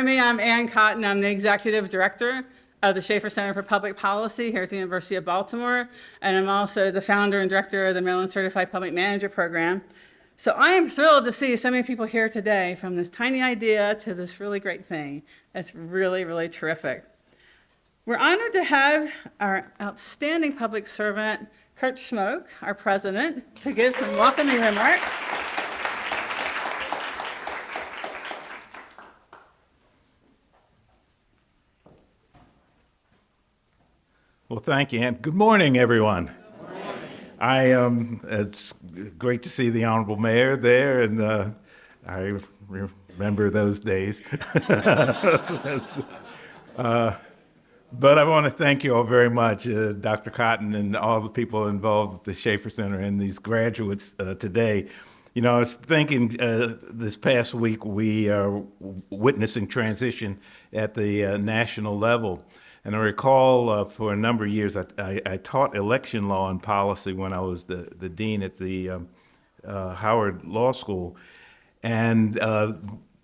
know me, I'm Ann Cotton. I'm the Executive Director of the Schaefer Center for Public Policy here at the University of Baltimore, and I'm also the founder and director of the Maryland Certified Public Manager Program. So I am thrilled to see so many people here today, from this tiny idea to this really great thing. It's really, really terrific. We're honored to have our outstanding public servant, Kurt Schmoke, our president, to give some welcoming remarks. Well, thank you, and good morning, everyone. Good morning. It's great to see the Honorable Mayor there, and I remember those days. But I want to thank you all very much, Dr. Cotton and all the people involved at the Schaefer Center and these graduates today. You know, I was thinking this past week we are witnessing transition at the national level. And I recall for a number of years, I taught election law and policy when I was the dean at the Howard Law School. And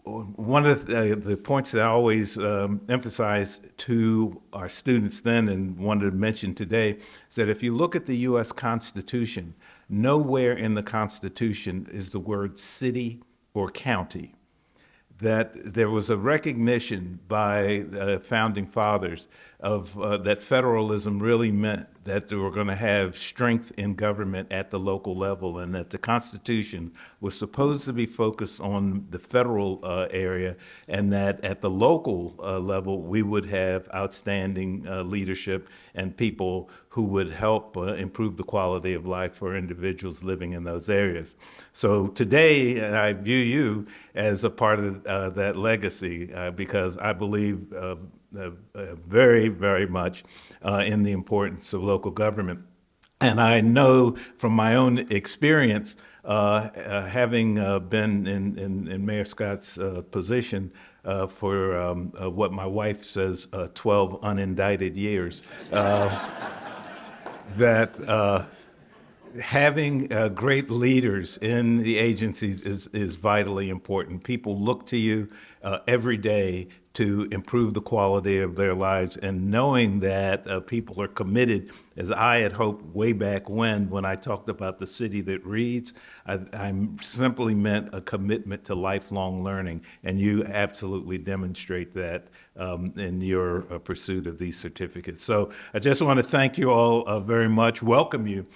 one of the points that I always emphasize to our students then and wanted to mention today is that if you look at the U.S. Constitution, nowhere in the Constitution is the word city or county. That there was a recognition by the founding fathers of that federalism really meant that they were going to have strength in government at the local level, and that the Constitution was supposed to be focused on the federal area, and that at the local level we would have outstanding leadership and people who would help improve the quality of life for individuals living in those areas. So today I view you as a part of that legacy because I believe very, very much in the importance of local government. And I know from my own experience, having been in Mayor Scott's position for what my wife says, 12 unindicted years, that having great leaders in the agencies is vitally important. People look to you every day to improve the quality of their lives, and knowing that people are committed, as I had hoped way back when I talked about the city that reads, I simply meant a commitment to lifelong learning, and you absolutely demonstrate that in your pursuit of these certificates. So I just want to thank you all very much, welcome you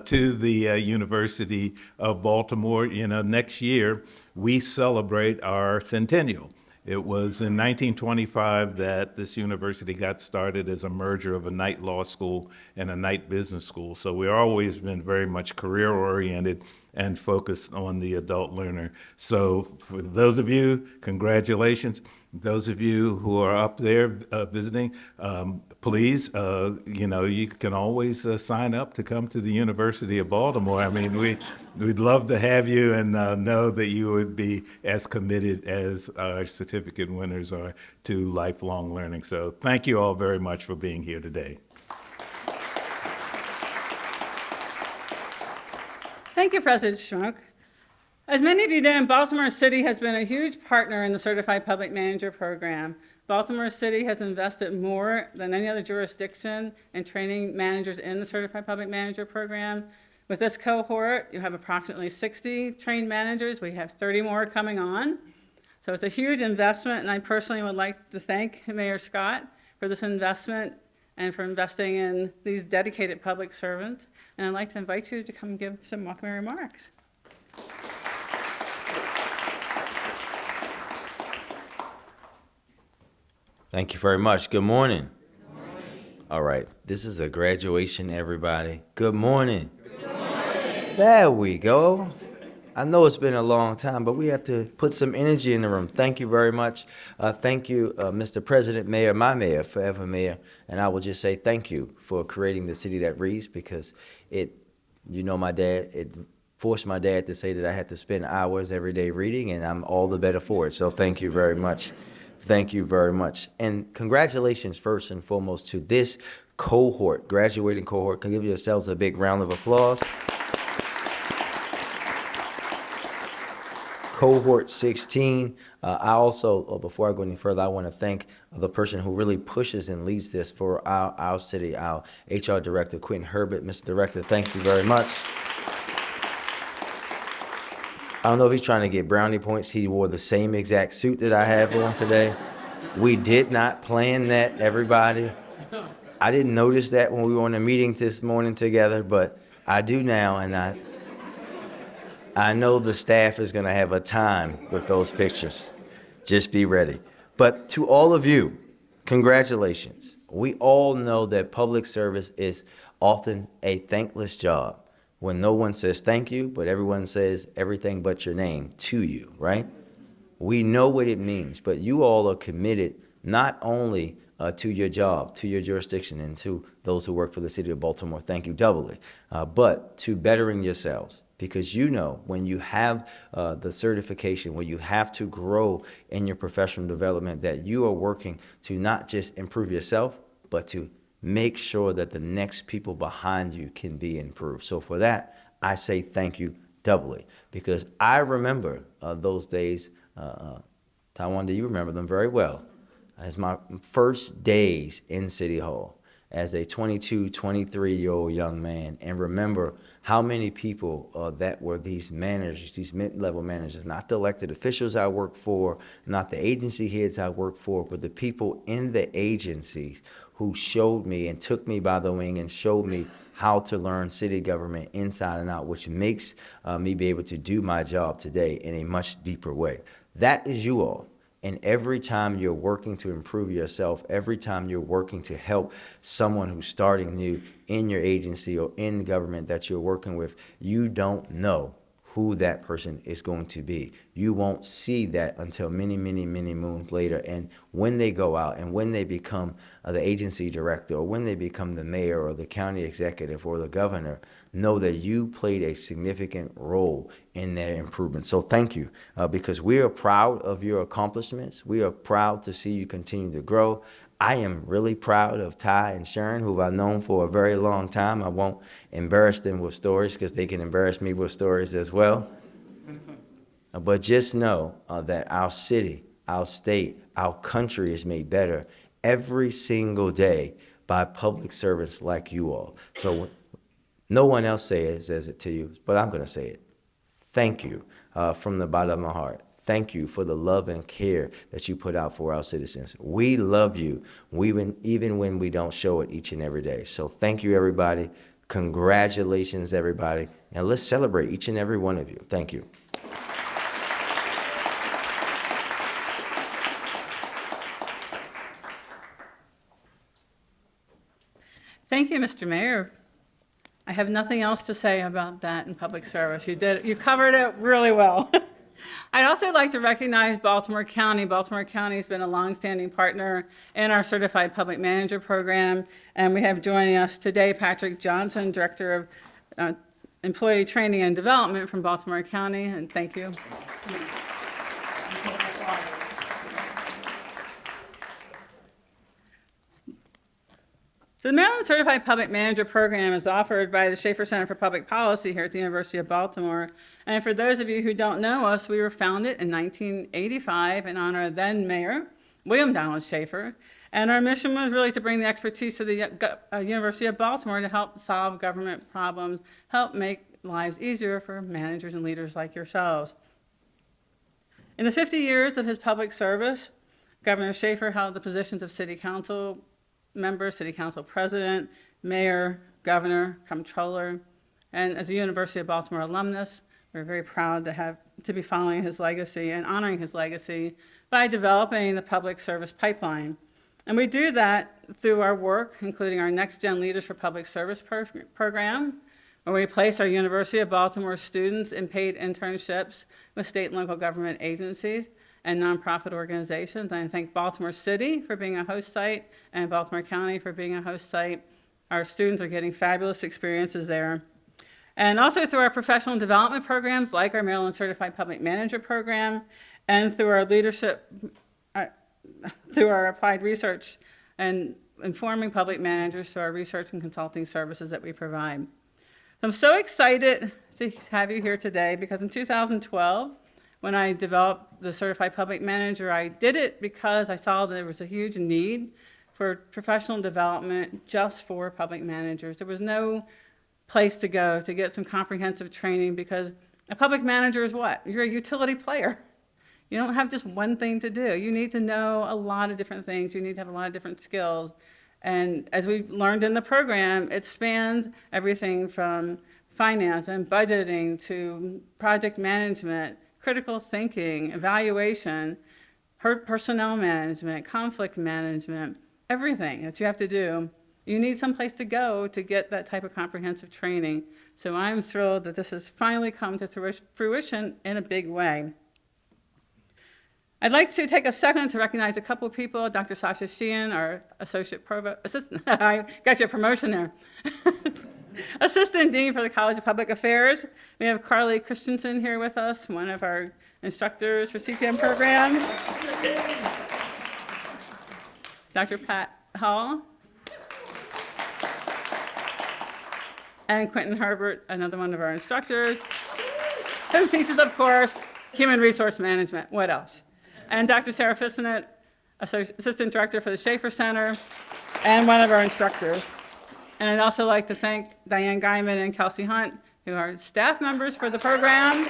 to the University of Baltimore. You know, next year we celebrate our centennial. It was in 1925 that this university got started as a merger of a night law school and a night business school. So we've always been very much career-oriented and focused on the adult learner. So for those of you, congratulations. Those of you who are up there visiting, please, you know, you can always sign up to come to the University of Baltimore. I mean, we'd love to have you, and know that you would be as committed as our certificate winners are to lifelong learning. So thank you all very much for being here today. Thank you, President Schmoke. As many of you know, Baltimore City has been a huge partner in the Certified Public Manager Program. Baltimore City has invested more than any other jurisdiction in training managers in the Certified Public Manager Program. With this cohort, you have approximately 60 trained managers. We have 30 more coming on. So it's a huge investment, and I personally would like to thank Mayor Scott for this investment and for investing in these dedicated public servants. And I'd like to invite you to come give some welcoming remarks. Thank you very much. Good morning. Good morning. All right. This is a graduation, everybody. Good morning. Good morning. There we go. I know it's been a long time, but we have to put some energy in the room. Thank you very much. Thank you, Mr. President, Mayor, my mayor, forever mayor. And I will just say thank you for creating the city that reads, because it, you know, my dad, it forced my dad to say that I had to spend hours every day reading, and I'm all the better for it. So thank you very much. Thank you very much. And congratulations, first and foremost, to this cohort, graduating cohort. Can you give yourselves a big round of applause? Cohort 16. I also, before I go any further, I want to thank the person who really pushes and leads this for our city, our HR Director, Quentin Herbert. Mr. Director, thank you very much. I don't know if he's trying to get brownie points. He wore the same exact suit that I have on today. We did not plan that, everybody. I didn't notice that when we were in a meeting this morning together, but I do now, and I know the staff is going to have a time with those pictures. Just be ready. But to all of you, congratulations. We all know that public service is often a thankless job when no one says thank you, but everyone says everything but your name to you, right? We know what it means, but you all are committed not only to your job, to your jurisdiction, and to those who work for the city of Baltimore. Thank you doubly, but to bettering yourselves. Because you know when you have the certification, when you have to grow in your professional development, that you are working to not just improve yourself, but to make sure that the next people behind you can be improved. So for that, I say thank you doubly, because I remember those days. Taiwan, do you remember them very well? As my first days in City Hall as a 22, 23-year-old young man, and remember how many people that were these managers, these mid-level managers, not the elected officials I worked for, not the agency heads I worked for, but the people in the agencies who showed me and took me by the wing and showed me how to learn city government inside and out, which makes me be able to do my job today in a much deeper way. That is you all. And every time you're working to improve yourself, every time you're working to help someone who's starting new in your agency or in the government that you're working with, you don't know who that person is going to be. You won't see that until many, many, many moons later. And when they go out and when they become the agency director, or when they become the mayor or the county executive or the governor, know that you played a significant role in their improvement. So thank you, because we are proud of your accomplishments. We are proud to see you continue to grow. I am really proud of Ty and Sharon, who I've known for a very long time. I won't embarrass them with stories because they can embarrass me with stories as well. But just know that our city, our state, our country is made better every single day by public servants like you all. So no one else says it to you, but I'm going to say it. Thank you from the bottom of my heart. Thank you for the love and care that you put out for our citizens. We love you, even when we don't show it each and every day. So thank you, everybody. Congratulations, everybody. And let's celebrate each and every one of you. Thank you. Thank you, Mr. Mayor. I have nothing else to say about that in public service. You covered it really well. I'd also like to recognize Baltimore County. Baltimore County has been a longstanding partner in our Certified Public Manager program, and we have joining us today Patrick Johnson, Director of Employee Training and Development from Baltimore County, and thank you. So the Maryland Certified Public Manager Program is offered by the Schaefer Center for Public Policy here at the University of Baltimore. And for those of you who don't know us, we were founded in 1985 in honor of then Mayor William Donald Schaefer. And our mission was really to bring the expertise of the University of Baltimore to help solve government problems, help make lives easier for managers and leaders like yourselves. In the 50 years of his public service, Governor Schaefer held the positions of City Council member, City Council President, Mayor, Governor, Comptroller, and as a University of Baltimore alumnus, we're very proud to be following his legacy and honoring his legacy by developing the public service pipeline. And we do that through our work, including our Next Gen Leaders for Public Service program, where we place our University of Baltimore students in paid internships with state and local government agencies and nonprofit organizations. And I thank Baltimore City for being a host site and Baltimore County for being a host site. Our students are getting fabulous experiences there. And also through our professional development programs like our Maryland Certified Public Manager program and through our leadership, through our applied research and informing public managers through our research and consulting services that we provide. I'm so excited to have you here today because in 2012, When I developed the Certified Public Manager, I did it because I saw there was a huge need for professional development just for public managers. There was no place to go to get some comprehensive training because a public manager is what? You're a utility player. You don't have just one thing to do. You need to know a lot of different things. You need to have a lot of different skills. And as we've learned in the program, it spans everything from finance and budgeting to project management, critical thinking, evaluation, personnel management, conflict management, everything that you have to do. You need some place to go to get that type of comprehensive training. So I'm thrilled that this has finally come to fruition in a big way. I'd like to take a second to recognize a couple of people. Dr. Sasha Sheehan, our assistant, I got you a promotion there. Assistant Dean for the College of Public Affairs. We have Carly Christensen here with us, one of our instructors for CPM program. Dr. Pat Hall. And Quentin Herbert, another one of our instructors, who teaches, of course, human resource management. What else? And Dr. Sarah Fissonette, Assistant Director for the Schaefer Center, and one of our instructors. And I'd also like to thank Diane Guyman and Kelsey Hunt, who are staff members for the program.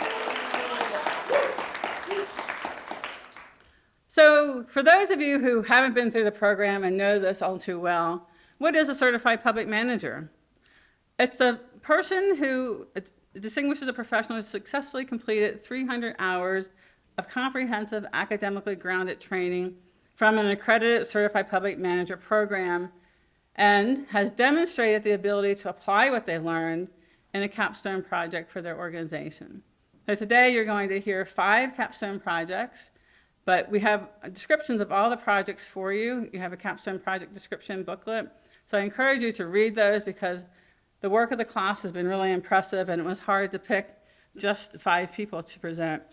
So for those of you who haven't been through the program and know this all too well, what is a certified public manager? It's a person who distinguishes a professional who successfully completed 300 hours of comprehensive academically grounded training from an accredited certified public manager program and has demonstrated the ability to apply what they've learned in a capstone project for their organization. So today you're going to hear 5 capstone projects, but we have descriptions of all the projects for you. You have a capstone project description booklet. So I encourage you to read those because the work of the class has been really impressive and it was hard to pick just 5 people to present.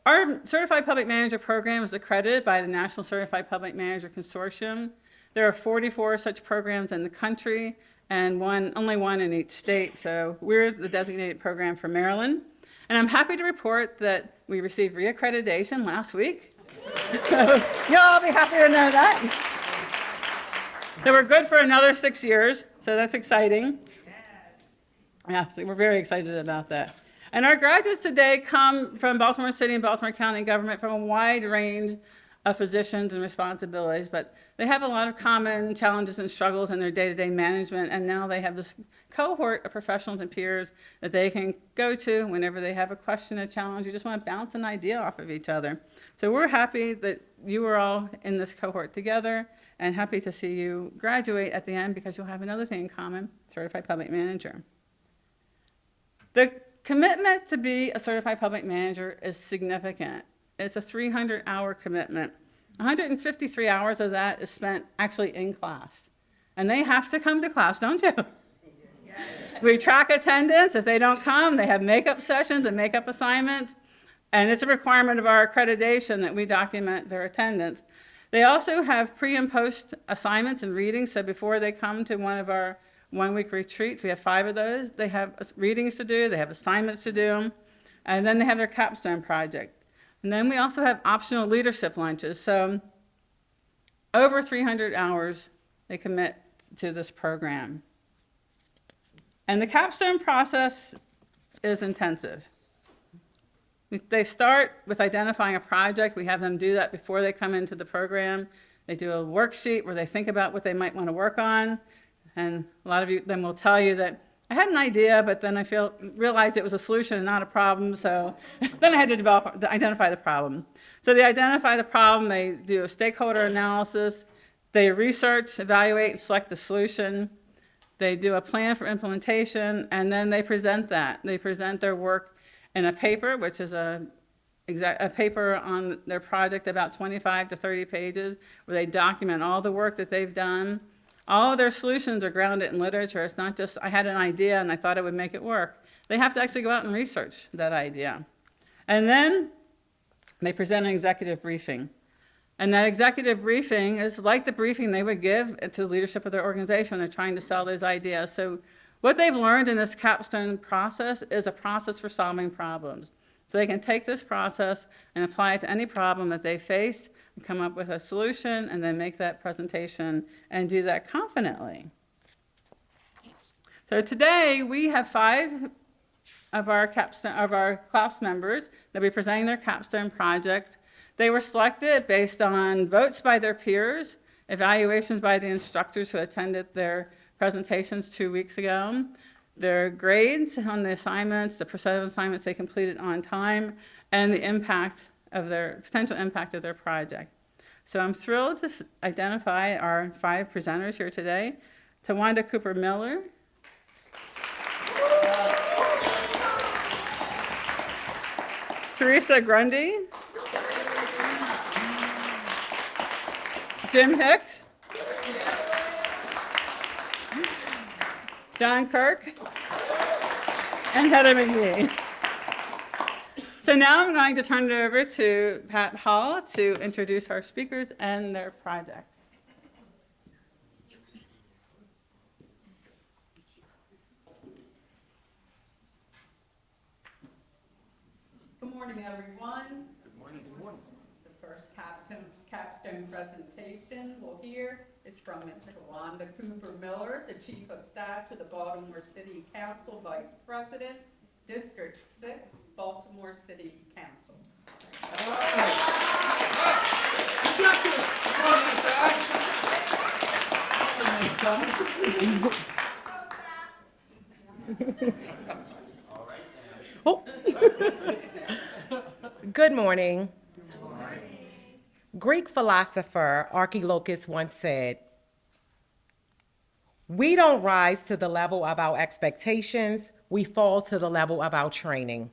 Our Certified Public Manager program is accredited by the National Certified Public Manager Consortium. There are 44 such programs in the country and only one in each state, so we're the designated program for Maryland. And I'm happy to report that we received reaccreditation last week. So you'll all be happy to know that. So we're good for another 6 years, so that's exciting. Yeah, so we're very excited about that. And our graduates today come from Baltimore City and Baltimore County government from a wide range of positions and responsibilities, but they have a lot of common challenges and struggles in their day-to-day management, and now they have this cohort of professionals and peers that they can go to whenever they have a question, a challenge, you just want to bounce an idea off of each other. So we're happy that you are all in this cohort together and happy to see you graduate at the end because you'll have another thing in common, Certified Public Manager. The commitment to be a certified public manager is significant. It's a 300-hour commitment. 153 hours of that is spent actually in class. And they have to come to class, don't you? Yes. We track attendance. If they don't come, they have makeup sessions and makeup assignments. And it's a requirement of our accreditation that we document their attendance. They also have pre and post assignments and readings. So before they come to one of our one-week retreats, we have 5 of those. They have readings to do, they have assignments to do, and then they have their capstone project. And then we also have optional leadership lunches. So over 300 hours they commit to this program. And the capstone process is intensive. They start with identifying a project. We have them do that before they come into the program. They do a worksheet where they think about what they might want to work on. And a lot of them will tell you that I had an idea, but then I realized it was a solution and not a problem, so then I had to identify the problem. So they identify the problem, they do a stakeholder analysis, they research, evaluate, and select the solution, they do a plan for implementation, and then they present that. They present their work in a paper, which is a paper on their project, about 25 to 30 pages, where they document all the work that they've done. All of their solutions are grounded in literature. It's not just, I had an idea and I thought it would make it work. They have to actually go out and research that idea. And then they present an executive briefing. And that executive briefing is like the briefing they would give to the leadership of their organization when they're trying to sell those ideas. So what they've learned in this capstone process is a process for solving problems. So they can take this process and apply it to any problem that they face, and come up with a solution, and then make that presentation and do that confidently. So today, we have 5 of our class members that will be presenting their capstone project. They were selected based on votes by their peers, evaluations by the instructors who attended their presentations 2 weeks ago, their grades on the assignments, the percent of assignments they completed on time, and the potential impact of their project. So I'm thrilled to identify our 5 presenters here today. Tawanda Cooper Miller, Teresa Grundy, Jim Hicks, John Kirk, and Heather McGee. So now I'm going to turn it over to Pat Hall to introduce our speakers and their projects. Good morning, everyone. Good morning. Good morning. The first capstone presentation we'll hear is from Ms. Tawanda Cooper Miller, the Chief of Staff to the Baltimore City Council, Vice President, District 6, Baltimore City Council. Oh. Good morning. Greek philosopher Archilochus once said, "We don't rise to the level of our expectations, we fall to the level of our training."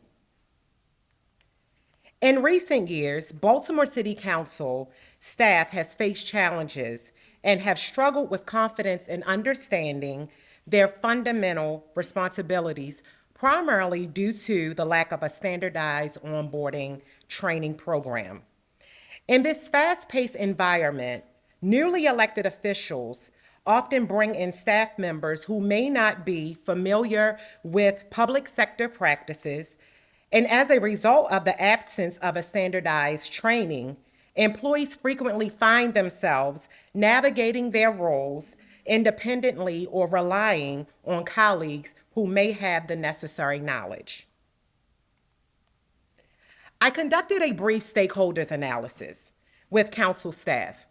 In recent years, Baltimore City Council staff has faced challenges and have struggled with confidence in understanding their fundamental responsibilities, primarily due to the lack of a standardized onboarding training program. In this fast-paced environment, newly elected officials often bring in staff members who may not be familiar with public sector practices, and as a result of the absence of a standardized training, employees frequently find themselves navigating their roles independently or relying on colleagues who may have the necessary knowledge. I conducted a brief stakeholders analysis with council staff,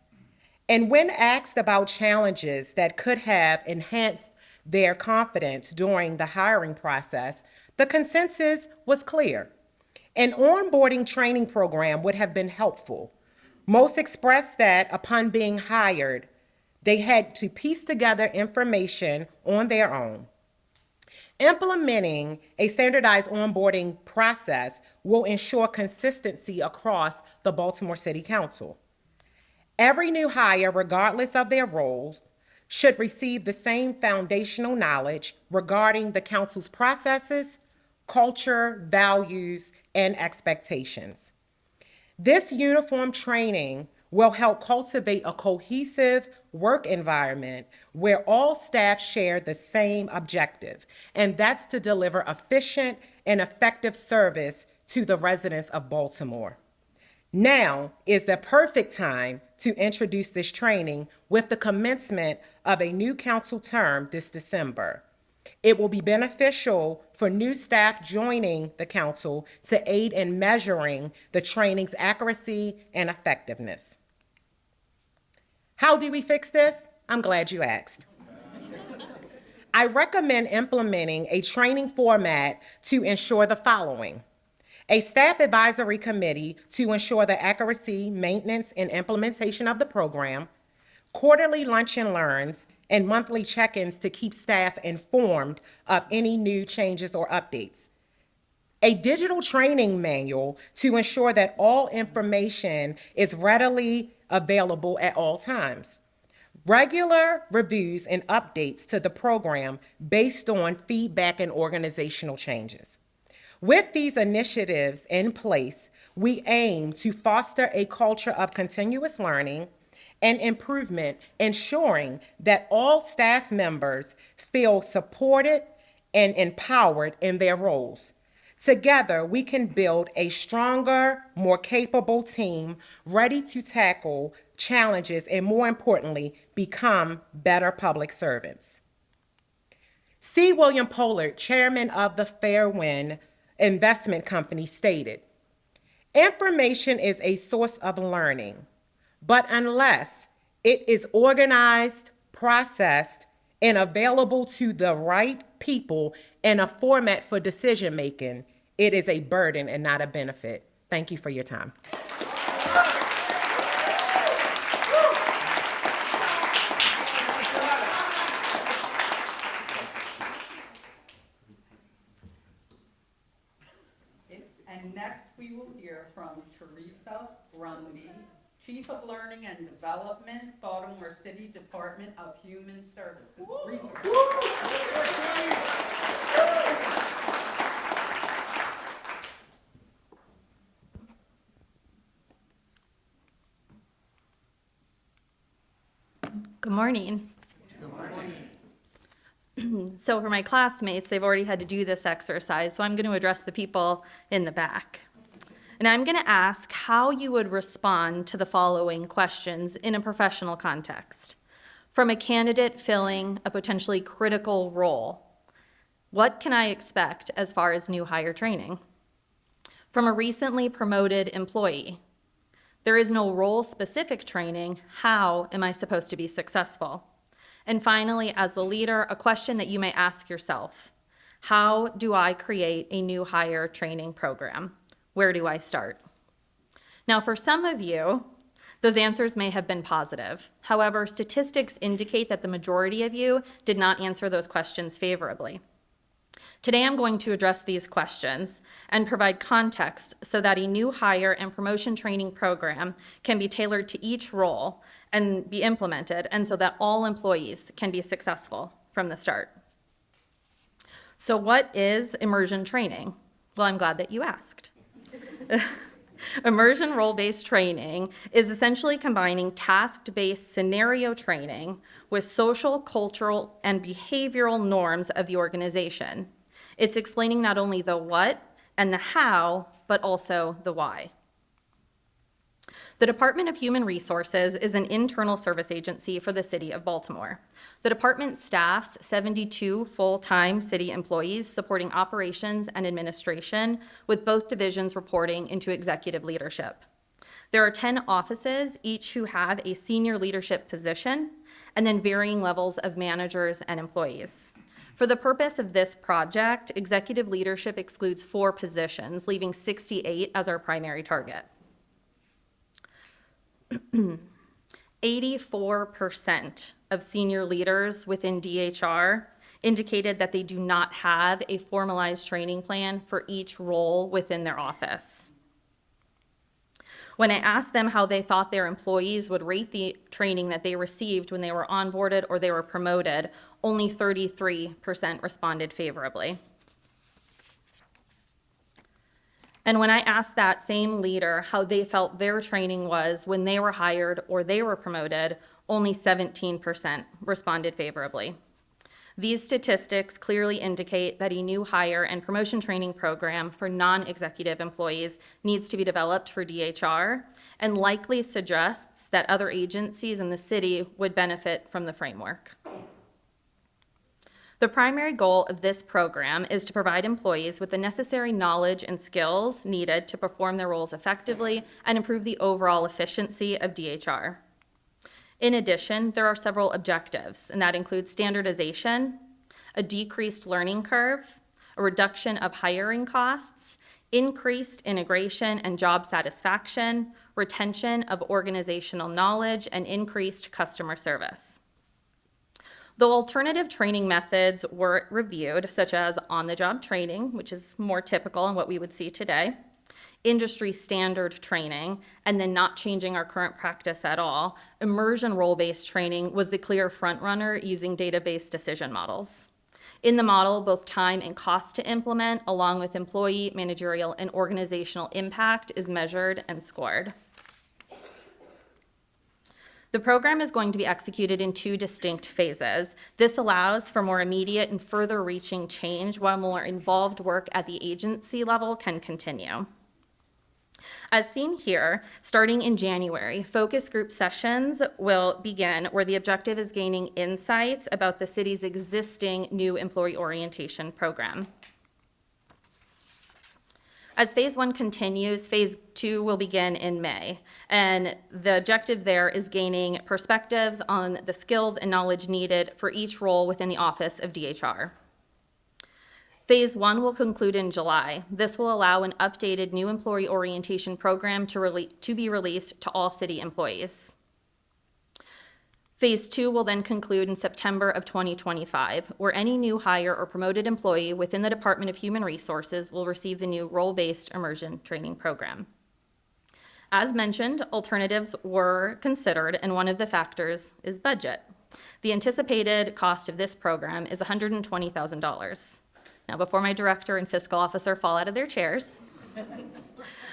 and when asked about challenges that could have enhanced their confidence during the hiring process, the consensus was clear. An onboarding training program would have been helpful. Most expressed that upon being hired, they had to piece together information on their own. Implementing a standardized onboarding process will ensure consistency across the Baltimore City Council. Every new hire, regardless of their roles, should receive the same foundational knowledge regarding the council's processes, culture, values, and expectations. This uniform training will help cultivate a cohesive work environment where all staff share the same objective, and that's to deliver efficient and effective service to the residents of Baltimore. Now is the perfect time to introduce this training with the commencement of a new council term this December. It will be beneficial for new staff joining the council to aid in measuring the training's accuracy and effectiveness. How do we fix this? I'm glad you asked. I recommend implementing a training format to ensure the following: a staff advisory committee to ensure the accuracy, maintenance, and implementation of the program, quarterly lunch and learns, and monthly check-ins to keep staff informed of any new changes or updates. A digital training manual to ensure that all information is readily available at all times. Regular reviews and updates to the program based on feedback and organizational changes. With these initiatives in place, we aim to foster a culture of continuous learning and improvement, ensuring that all staff members feel supported and empowered in their roles. Together, we can build a stronger, more capable team ready to tackle challenges and, more importantly, become better public servants. C. William Pollard, chairman of the Fairwind Investment Company, stated, "Information is a source of learning, but unless it is organized, processed, and available to the right people in a format for decision making, it is a burden and not a benefit." Thank you for your time. And next, we will hear from Teresa Brumby, Chief of Learning and Development, Baltimore City Department of Human Services. Good morning. So for my classmates, they've already had to do this exercise, so I'm going to address the people in the back. And I'm going to ask how you would respond to the following questions in a professional context. From a candidate filling a potentially critical role, what can I expect as far as new hire training? From a recently promoted employee, there is no role-specific training. How am I supposed to be successful? And finally, as a leader, a question that you may ask yourself: how do I create a new hire training program? Where do I start? Now, for some of you, those answers may have been positive. However, statistics indicate that the majority of you did not answer those questions favorably. Today, I'm going to address these questions and provide context so that a new hire and promotion training program can be tailored to each role and be implemented, and so that all employees can be successful from the start. So what is immersion training? Well, I'm glad that you asked. Immersion role-based training is essentially combining task-based scenario training with social, cultural, and behavioral norms of the organization. It's explaining not only the what and the how, but also the why. The Department of Human Resources is an internal service agency for the City of Baltimore. The department staffs 72 full-time city employees supporting operations and administration, with both divisions reporting into executive leadership. There are 10 offices, each who have a senior leadership position, and then varying levels of managers and employees. For the purpose of this project, executive leadership excludes 4 positions, leaving 68 as our primary target. 84% of senior leaders within DHR indicated that they do not have a formalized training plan for each role within their office. When I asked them how they thought their employees would rate the training that they received when they were onboarded or they were promoted, only 33% responded favorably. And when I asked that same leader how they felt their training was when they were hired or they were promoted, only 17% responded favorably. These statistics clearly indicate that a new hire and promotion training program for non-executive employees needs to be developed for DHR, and likely suggests that other agencies in the city would benefit from the framework. The primary goal of this program is to provide employees with the necessary knowledge and skills needed to perform their roles effectively and improve the overall efficiency of DHR. In addition, there are several objectives, and that includes standardization, a decreased learning curve, a reduction of hiring costs, increased integration and job satisfaction, retention of organizational knowledge, and increased customer service. Though alternative training methods were reviewed, such as on-the-job training, which is more typical and what we would see today, industry standard training, and then not changing our current practice at all, immersion role-based training was the clear frontrunner using data-based decision models. In the model, both time and cost to implement, along with employee, managerial, and organizational impact is measured and scored. The program is going to be executed in 2 distinct phases. This allows for more immediate and further reaching change while more involved work at the agency level can continue. As seen here, starting in January, focus group sessions will begin where the objective is gaining insights about the city's existing new employee orientation program. As phase 1 continues, phase 2 will begin in May, and the objective there is gaining perspectives on the skills and knowledge needed for each role within the Office of DHR. Phase 1 will conclude in July. This will allow an updated new employee orientation program to be released to all city employees. Phase 2 will then conclude in September of 2025, where any new hire or promoted employee within the Department of Human Resources will receive the new role-based immersion training program. As mentioned, alternatives were considered, and one of the factors is budget. The anticipated cost of this program is $120,000. Now, before my director and fiscal officer fall out of their chairs,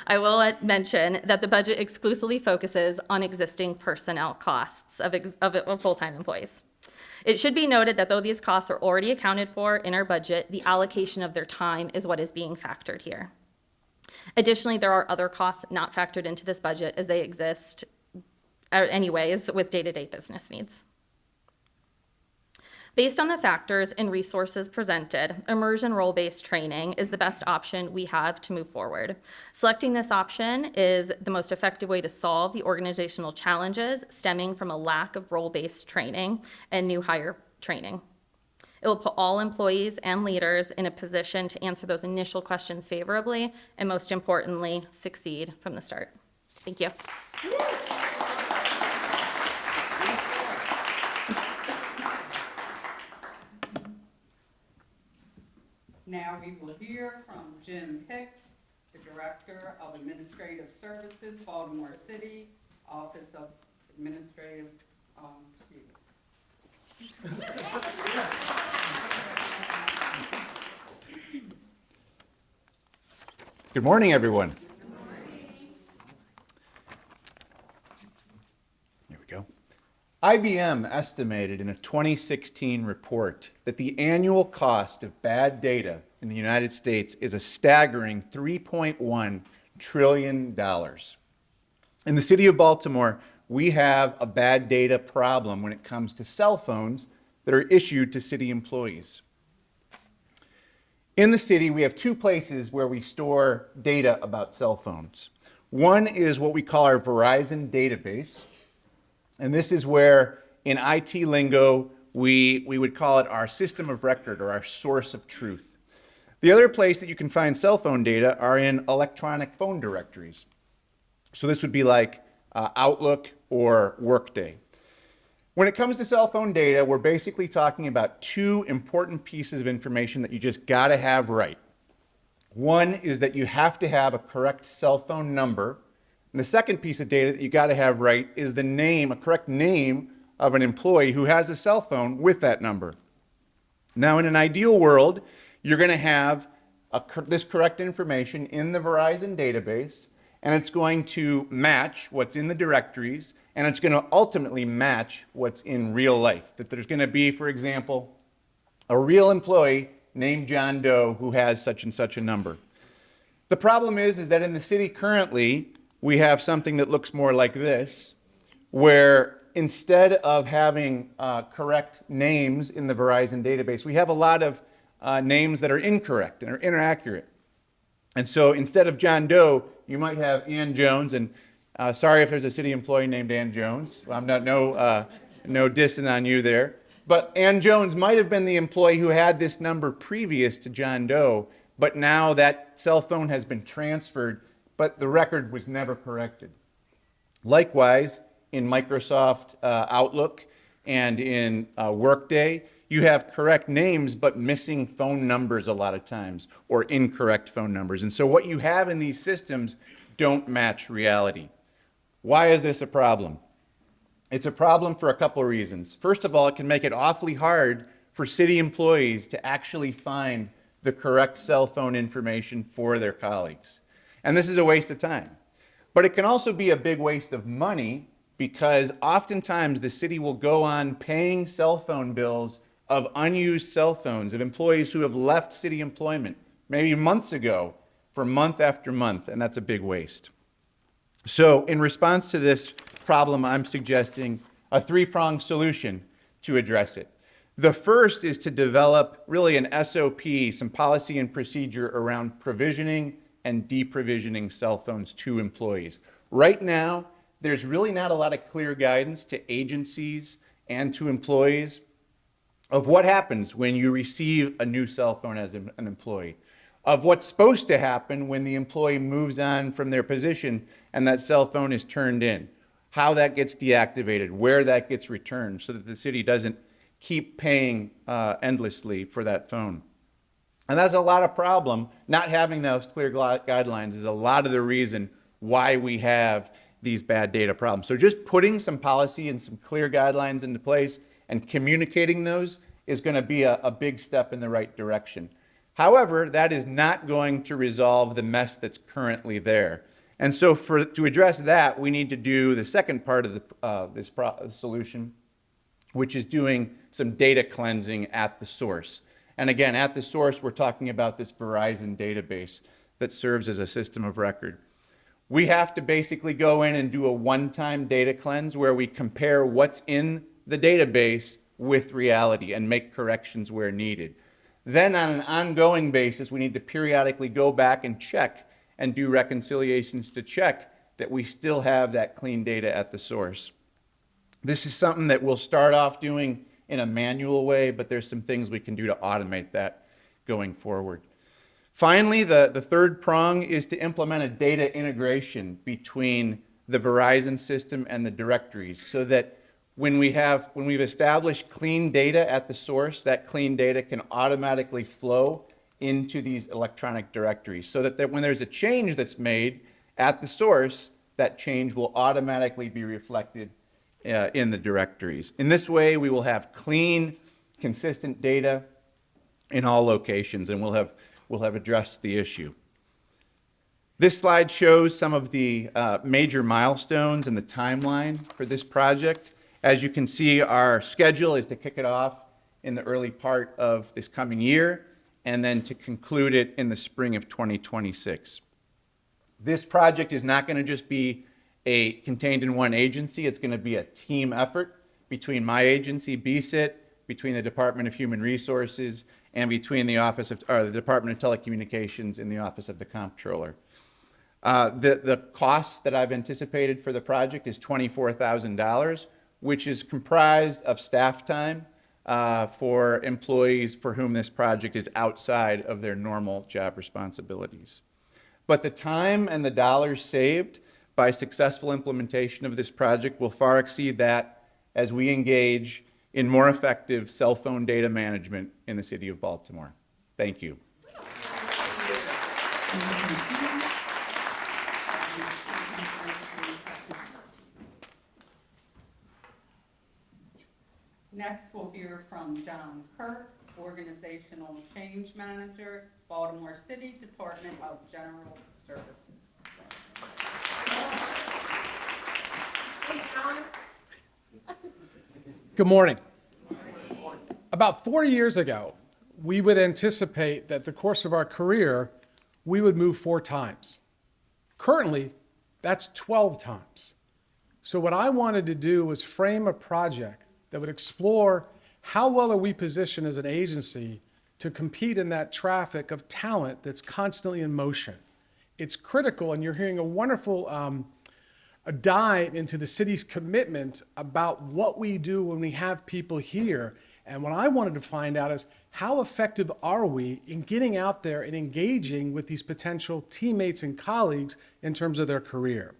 I will mention that the budget exclusively focuses on existing personnel costs of full-time employees. It should be noted that though these costs are already accounted for in our budget, the allocation of their time is what is being factored here. Additionally, there are other costs not factored into this budget as they exist anyways with day-to-day business needs. Based on the factors and resources presented, immersion role-based training is the best option we have to move forward. Selecting this option is the most effective way to solve the organizational challenges stemming from a lack of role-based training and new hire training. It will put all employees and leaders in a position to answer those initial questions favorably and, most importantly, succeed from the start. Thank you. Now we will hear from Jim Hicks, the Director of Administrative Services, Baltimore City, Office of Administrative Proceedings. Good morning, everyone. Here we go. IBM estimated in a 2016 report that the annual cost of bad data in the United States is a staggering $3.1 trillion. In the city of Baltimore, we have a bad data problem when it comes to cell phones that are issued to city employees. In the city, we have 2 places where we store data about cell phones. One is what we call our Verizon database, and this is where, in IT lingo, we would call it our system of record or our source of truth. The other place that you can find cell phone data are in electronic phone directories. So this would be like Outlook or Workday. When it comes to cell phone data, we're basically talking about 2 important pieces of information that you just gotta have right. One is that you have to have a correct cell phone number. And the second piece of data that you got to have right is the name, a correct name of an employee who has a cell phone with that number. Now, in an ideal world, you're going to have this correct information in the Verizon database, and it's going to match what's in the directories, and it's going to ultimately match what's in real life. That there's going to be, for example, a real employee named John Doe who has such and such a number. The problem is that in the city currently, we have something that looks more like this, where instead of having correct names in the Verizon database, we have a lot of names that are incorrect and are inaccurate. And so instead of John Doe, you might have Ann Jones, and sorry if there's a city employee named Ann Jones. I'm not no dissing on you there. But Ann Jones might have been the employee who had this number previous to John Doe, but now that cell phone has been transferred, but the record was never corrected. Likewise, in Microsoft Outlook and in Workday, you have correct names but missing phone numbers a lot of times, or incorrect phone numbers. And so what you have in these systems don't match reality. Why is this a problem? It's a problem for a couple of reasons. First of all, it can make it awfully hard for city employees to actually find the correct cell phone information for their colleagues. And this is a waste of time. But it can also be a big waste of money because oftentimes the city will go on paying cell phone bills of unused cell phones of employees who have left city employment maybe months ago for month after month, and that's a big waste. So in response to this problem, I'm suggesting a three-pronged solution to address it. The first is to develop really an SOP, some policy and procedure around provisioning and deprovisioning cell phones to employees. Right now, there's really not a lot of clear guidance to agencies and to employees of what happens when you receive a new cell phone as an employee, of what's supposed to happen when the employee moves on from their position and that cell phone is turned in, how that gets deactivated, where that gets returned, so that the city doesn't keep paying endlessly for that phone. And that's a lot of problem. Not having those clear guidelines is a lot of the reason why we have these bad data problems. So just putting some policy and some clear guidelines into place and communicating those is going to be a big step in the right direction. However, that is not going to resolve the mess that's currently there. And so to address that, we need to do the second part of this solution, which is doing some data cleansing at the source. And again, at the source, we're talking about this Verizon database that serves as a system of record. We have to basically go in and do a one-time data cleanse where we compare what's in the database with reality and make corrections where needed. Then on an ongoing basis, we need to periodically go back and check and do reconciliations to check that we still have that clean data at the source. This is something that we'll start off doing in a manual way, but there's some things we can do to automate that going forward. Finally, the third prong is to implement a data integration between the Verizon system and the directories so that when we've established clean data at the source, that clean data can automatically flow into these electronic directories so that when there's a change that's made at the source, that change will automatically be reflected in the directories. In this way, we will have clean, consistent data in all locations, and we'll have addressed the issue. This slide shows some of the major milestones and the timeline for this project. As you can see, our schedule is to kick it off in the early part of this coming year and then to conclude it in the spring of 2026. This project is not going to just be contained in one agency. It's going to be a team effort between my agency, BSIT, between the Department of Human Resources, and between the Department of Telecommunications and the Office of the Comptroller. The cost that I've anticipated for the project is $24,000, which is comprised of staff time for employees for whom this project is outside of their normal job responsibilities. But the time and the dollars saved by successful implementation of this project will far exceed that as we engage in more effective cell phone data management in the city of Baltimore. Thank you. Next, we'll hear from John Kirk, Organizational Change Manager, Baltimore City Department of General Services. Good morning. About 4 years ago, we would anticipate that the course of our career, we would move 4 times. Currently, that's 12 times. So what I wanted to do was frame a project that would explore how well are we positioned as an agency to compete in that traffic of talent that's constantly in motion. It's critical, and you're hearing a wonderful a dive into the city's commitment about what we do when we have people here. And what I wanted to find out is how effective are we in getting out there and engaging with these potential teammates and colleagues in terms of their career.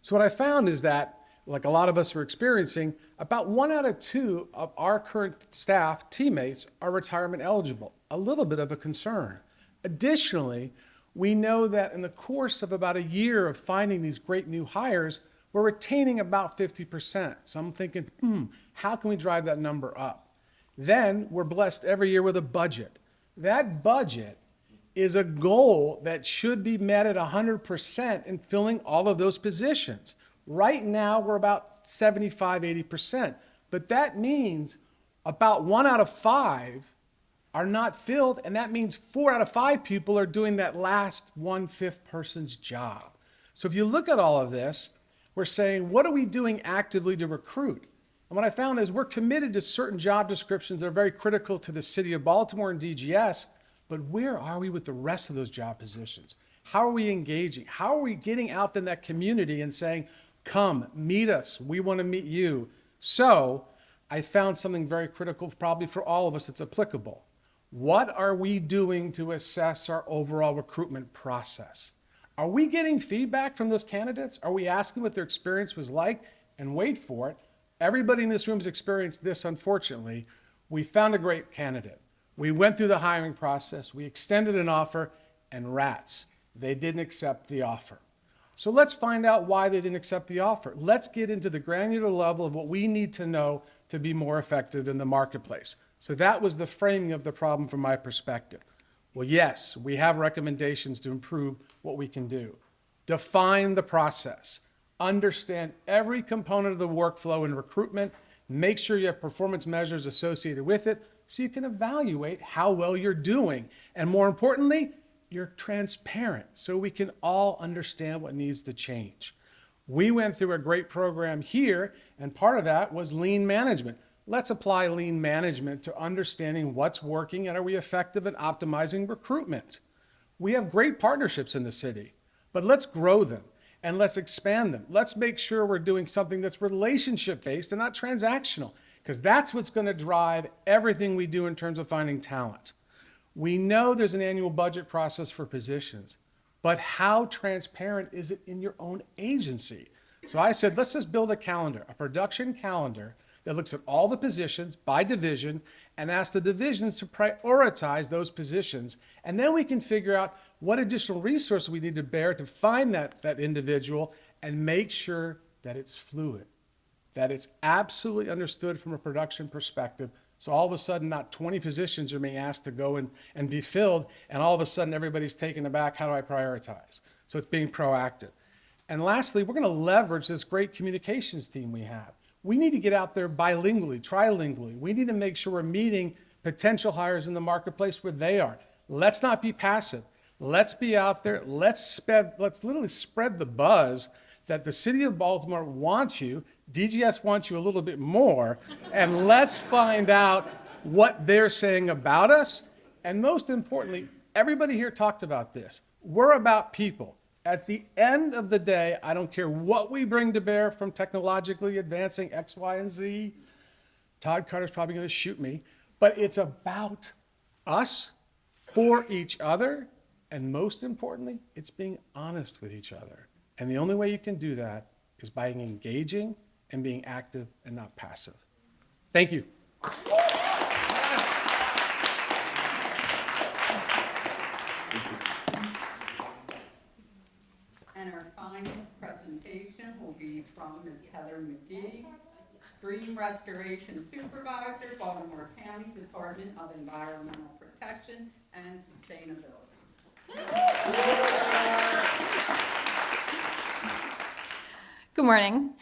So what I found is that, like a lot of us are experiencing, about 1 out of 2 of our current staff teammates are retirement eligible, a little bit of a concern. Additionally, we know that in the course of about a year of finding these great new hires, we're retaining about 50%. So I'm thinking, how can we drive that number up? Then we're blessed every year with a budget. That budget is a goal that should be met at 100% in filling all of those positions. Right now, we're about 75, 80%. But that means about 1 out of 5 are not filled, and that means 4 out of 5 people are doing that last 1/5 person's job. So if you look at all of this, we're saying, what are we doing actively to recruit? And what I found is we're committed to certain job descriptions that are very critical to the city of Baltimore and DGS, but where are we with the rest of those job positions? How are we engaging? How are we getting out in that community and saying, come, meet us, we want to meet you? So I found something very critical, probably for all of us, that's applicable. What are we doing to assess our overall recruitment process? Are we getting feedback from those candidates? Are we asking what their experience was like? And wait for it, everybody in this room has experienced this, unfortunately. We found a great candidate. We went through the hiring process, we extended an offer, and rats, they didn't accept the offer. So let's find out why they didn't accept the offer. Let's get into the granular level of what we need to know to be more effective in the marketplace. So that was the framing of the problem from my perspective. Well, yes, we have recommendations to improve what we can do. Define the process. Understand every component of the workflow in recruitment. Make sure you have performance measures associated with it so you can evaluate how well you're doing. And more importantly, you're transparent so we can all understand what needs to change. We went through a great program here, and part of that was lean management. Let's apply lean management to understanding what's working and are we effective at optimizing recruitment. We have great partnerships in the city, but let's grow them and let's expand them. Let's make sure we're doing something that's relationship-based and not transactional, because that's what's going to drive everything we do in terms of finding talent. We know there's an annual budget process for positions, but how transparent is it in your own agency? So I said, let's just build a calendar, a production calendar that looks at all the positions by division and ask the divisions to prioritize those positions. And then we can figure out what additional resources we need to bear to find that individual and make sure that it's fluid, that it's absolutely understood from a production perspective. So all of a sudden, not 20 positions are being asked to go and be filled, and all of a sudden everybody's taken aback, how do I prioritize? So it's being proactive. And lastly, we're gonna leverage this great communications team we have. We need to get out there bilingually, trilingually. We need to make sure we're meeting potential hires in the marketplace where they are. Let's not be passive. Let's be out there. Let's literally spread the buzz that the city of Baltimore wants you, DGS wants you a little bit more, and let's find out what they're saying about us. And most importantly, everybody here talked about this. We're about people. At the end of the day, I don't care what we bring to bear from technologically advancing X, Y, and Z. Todd Carter's probably going to shoot me, but it's about us, for each other, and most importantly, it's being honest with each other. And the only way you can do that is by engaging and being active and not passive. Thank you. And our final presentation will be from Ms. Heather McGee, Stream Restoration Supervisor, Baltimore County Department of Environmental Protection and Sustainability. Good morning.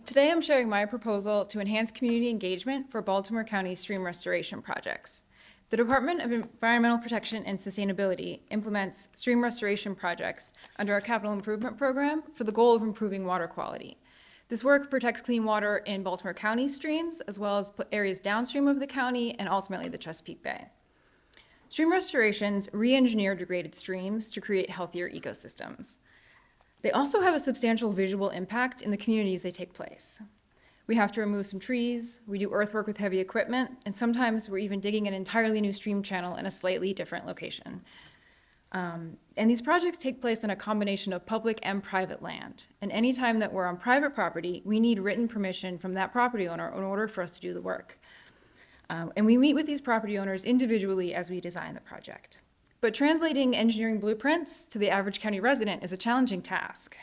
Today I'm sharing my proposal to enhance community engagement for Baltimore County stream restoration projects. The Department of Environmental Protection and Sustainability implements stream restoration projects under our capital improvement program for the goal of improving water quality. This work protects clean water in Baltimore County streams, as well as areas downstream of the county and ultimately the Chesapeake Bay. Stream restorations re-engineer degraded streams to create healthier ecosystems. They also have a substantial visual impact in the communities they take place. We have to remove some trees, we do earthwork with heavy equipment, and sometimes we're even digging an entirely new stream channel in a slightly different location. And these projects take place on a combination of public and private land. And anytime that we're on private property, we need written permission from that property owner in order for us to do the work. And we meet with these property owners individually as we design the project. But translating engineering blueprints to the average county resident is a challenging task.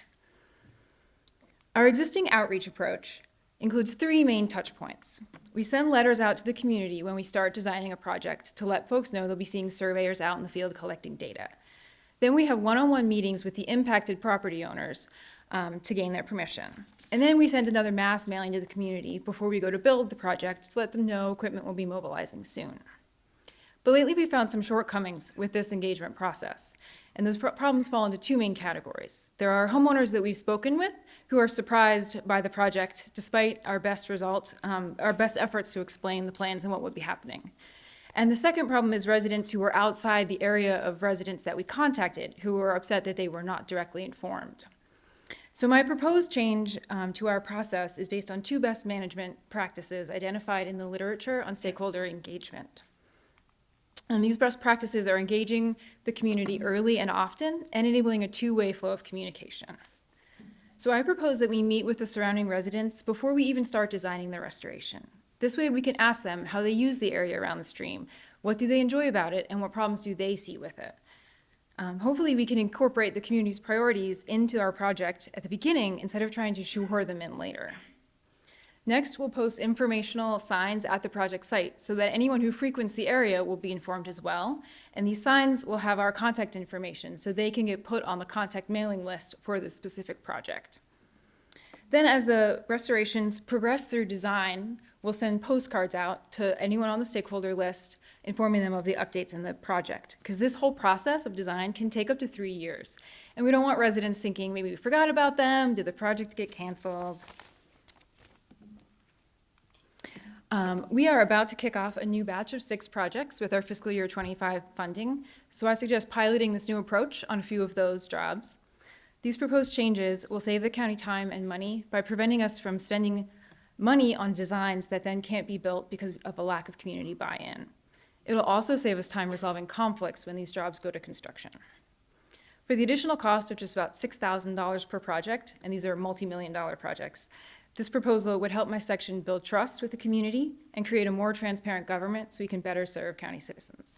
Our existing outreach approach includes 3 main touch points. We send letters out to the community when we start designing a project to let folks know they'll be seeing surveyors out in the field collecting data. Then we have one-on-one meetings with the impacted property owners to gain their permission. And then we send another mass mailing to the community before we go to build the project to let them know equipment will be mobilizing soon. But lately we found some shortcomings with this engagement process. And those problems fall into two main categories. There are homeowners that we've spoken with who are surprised by the project despite our best efforts to explain the plans and what would be happening. And the second problem is residents who were outside the area of residents that we contacted who were upset that they were not directly informed. So my proposed change to our process is based on two best management practices identified in the literature on stakeholder engagement. And these best practices are engaging the community early and often and enabling a two-way flow of communication. So I propose that we meet with the surrounding residents before we even start designing the restoration. This way we can ask them how they use the area around the stream, what do they enjoy about it, and what problems do they see with it. Hopefully we can incorporate the community's priorities into our project at the beginning instead of trying to shoehorn them in later. Next, we'll post informational signs at the project site so that anyone who frequents the area will be informed as well. And these signs will have our contact information so they can get put on the contact mailing list for the specific project. Then as the restorations progress through design, we'll send postcards out to anyone on the stakeholder list, informing them of the updates in the project. Because this whole process of design can take up to 3 years. And we don't want residents thinking maybe we forgot about them, did the project get canceled? We are about to kick off a new batch of 6 projects with our fiscal year 25 funding. So I suggest piloting this new approach on a few of those jobs. These proposed changes will save the county time and money by preventing us from spending money on designs that then can't be built because of a lack of community buy-in. It'll also save us time resolving conflicts when these jobs go to construction. For the additional cost of just about $6,000 per project, and these are multi-million-dollar projects, this proposal would help my section build trust with the community and create a more transparent government so we can better serve county citizens.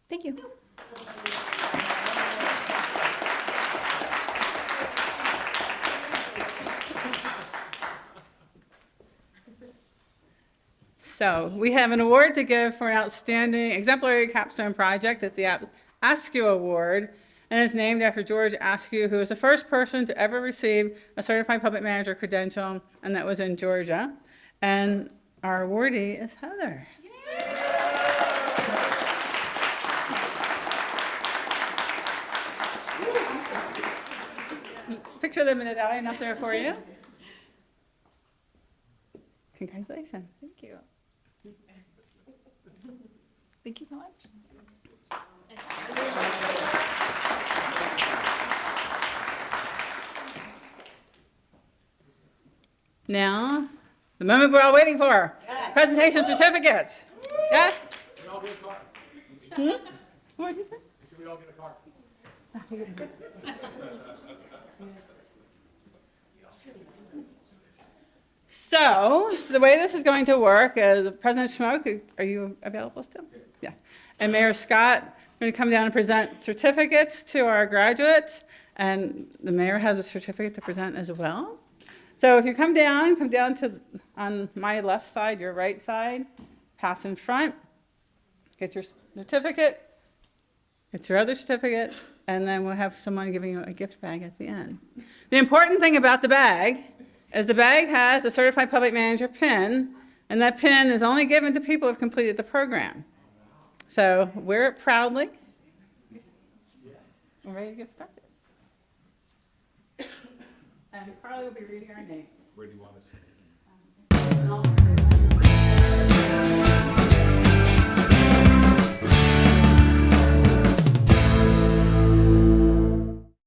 Thank you. So we have an award to give for an outstanding exemplary capstone project. It's the Askew Award, and it's named after George Askew, who was the first person to ever receive a certified public manager credential, and that was in Georgia. And our awardee is Heather. Picture the medallion up there for you. Congratulations. Thank you. Thank you so much. Now, the moment we're all waiting for. Yes. Presentation certificates. Yes? We all get a card. What did you say? So we all get a card. So, the way this is going to work is President Schmoke, are you available still? Yeah. And Mayor Scott are going to come down and present certificates to our graduates, and the mayor has a certificate to present as well. So if you come down to on my left side, your right side, pass in front, get your certificate, get your other certificate, and then we'll have someone giving you a gift bag at the end. The important thing about the bag is the bag has a certified public manager pin, and that pin is only given to people who have completed the program. So wear it proudly. We're ready to get started. And Carly will be reading our names. Where do you want us?